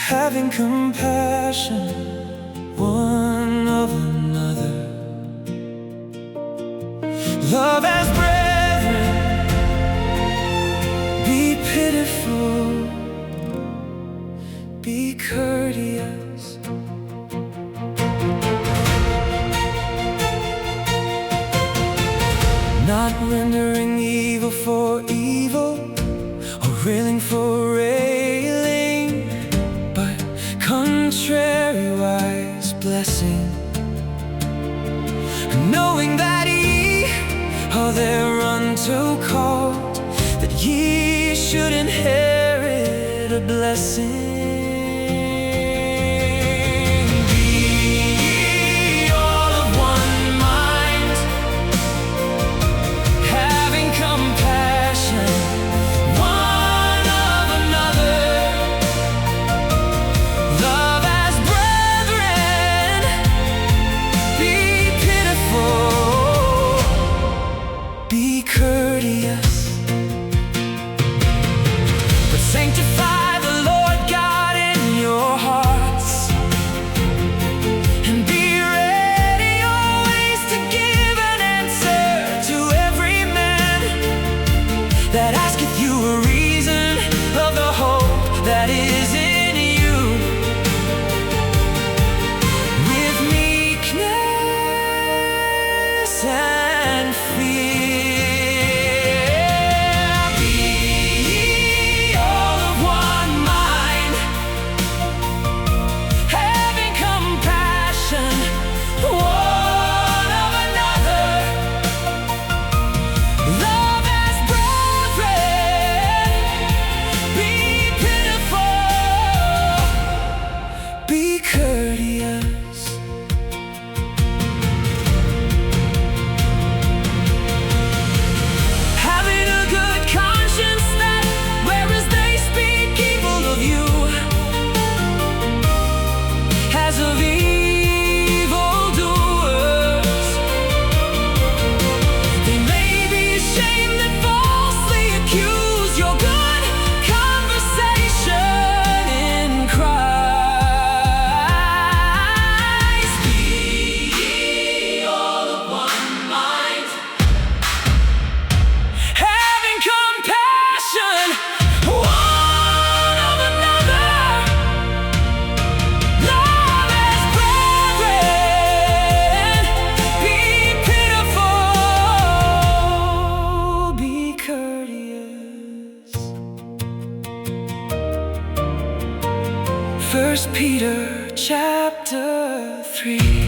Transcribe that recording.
having compassion one of another. Love as brethren, be pitiful, be courteous. Not rendering evil for evil, or railing for railing, but contrariwise blessing, knowing that ye are thereunto called, that ye should inherit a blessing. Be courteous, but sanctify the Lord God in your hearts, and be ready always to give an answer to every man that asketh you a reason of the hope that is in you, with meekness and fear. First Peter chapter 3.